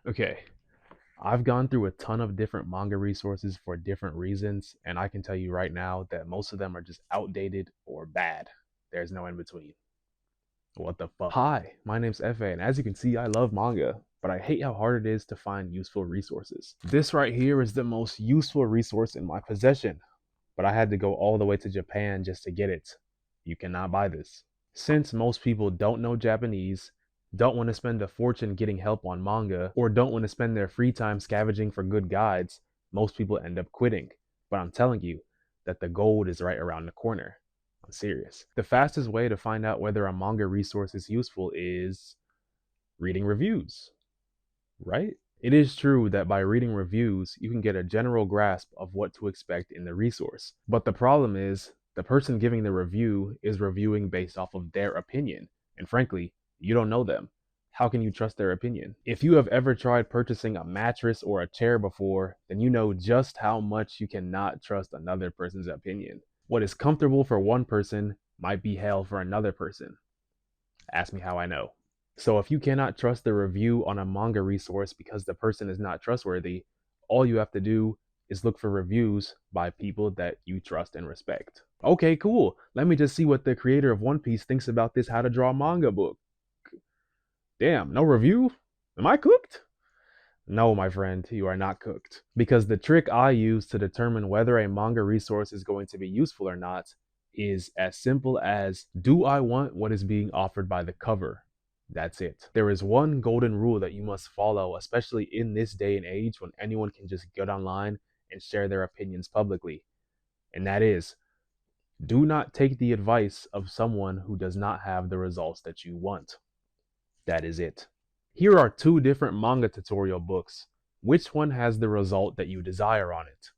Okay, I've gone through a ton of different manga resources for different reasons, and I can tell you right now that most of them are just outdated or bad. There's no in between. What the fuck? Hi, my name's Fa, and as you can see, I love manga, but I hate how hard it is to find useful resources. This right here is the most useful resource in my possession, but I had to go all the way to Japan just to get it. You cannot buy this. Since most people don't know Japanese, don't want to spend a fortune getting help on manga, or don't want to spend their free time scavenging for good guides, most people end up quitting. But I'm telling you that the gold is right around the corner. I'm serious. The fastest way to find out whether a manga resource is useful is reading reviews, right? It is true that by reading reviews, you can get a general grasp of what to expect in the resource. But the problem is, the person giving the review is reviewing based off of their opinion. And frankly, you don't know them. How can you trust their opinion? If you have ever tried purchasing a mattress or a chair before, then you know just how much you cannot trust another person's opinion. What is comfortable for one person might be hell for another person. Ask me how I know. So if you cannot trust the review on a manga resource because the person is not trustworthy, all you have to do is look for reviews by people that you trust and respect. Okay, cool. Let me just see what the creator of One Piece thinks about this how to draw manga book. Damn, no review? Am I cooked? No, my friend, you are not cooked. Because the trick I use to determine whether a manga resource is going to be useful or not is as simple as, do I want what is being offered by the cover? That's it. There is one golden rule that you must follow, especially in this day and age when anyone can just get online and share their opinions publicly. And that is, do not take the advice of someone who does not have the results that you want. That is it. Here are two different manga tutorial books. Which one has the result that you desire on it?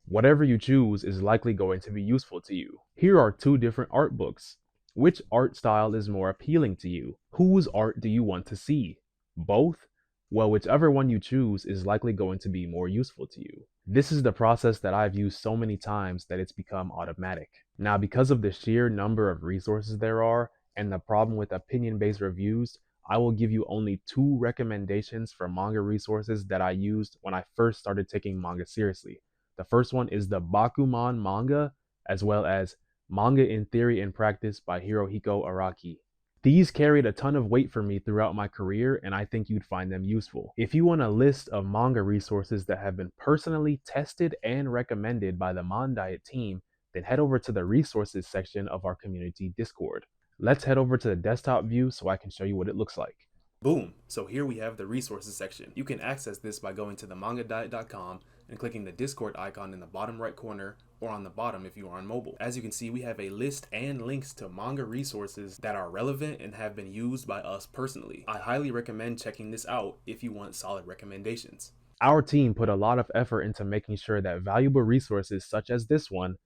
Whatever you choose is likely going to be useful to you. Here are two different art books. Which art style is more appealing to you? Whose art do you want to see? Both? Well, whichever one you choose is likely going to be more useful to you. This is the process that I've used so many times that it's become automatic. Now, because of the sheer number of resources there are, and the problem with opinion-based reviews, I will give you only two recommendations for manga resources that I used when I first started taking manga seriously. The first one is the Bakuman manga, as well as Manga in Theory and Practice by Hirohiko Araki. These carried a ton of weight for me throughout my career, and I think you'd find them useful. If you want a list of manga resources that have been personally tested and recommended by the ManDIET team, then head over to the resources section of our community Discord. Let's head over to the desktop view so I can show you what it looks like. Boom, so here we have the resources section. You can access this by going to themangadiet.com and clicking the Discord icon in the bottom right corner or on the bottom if you are on mobile. As you can see, we have a list and links to manga resources that are relevant and have been used by us personally. I highly recommend checking this out if you want solid recommendations. Our team put a lot of effort into making sure that valuable resources such as this one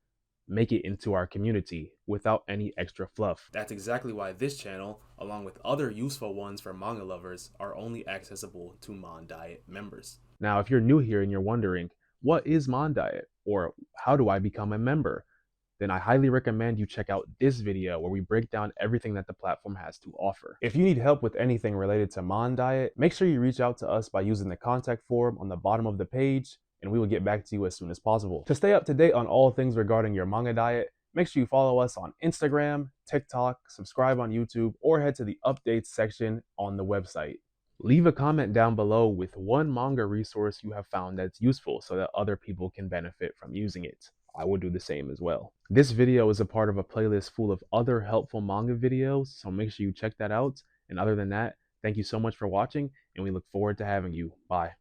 make it into our community without any extra fluff. That's exactly why this channel, along with other useful ones for manga lovers, are only accessible to ManDIET members. Now, if you're new here and you're wondering, what is ManDIET? Or how do I become a member? Then I highly recommend you check out this video where we break down everything that the platform has to offer. If you need help with anything related to ManDIET, make sure you reach out to us by using the contact form on the bottom of the page, and we will get back to you as soon as possible. To stay up to date on all things regarding your manga diet, make sure you follow us on Instagram, TikTok, subscribe on YouTube, or head to the updates section on the website. Leave a comment down below with one manga resource you have found that's useful so that other people can benefit from using it. I would do the same as well. This video is a part of a playlist full of other helpful manga videos, so make sure you check that out. And other than that, thank you so much for watching, and we look forward to having you. Bye.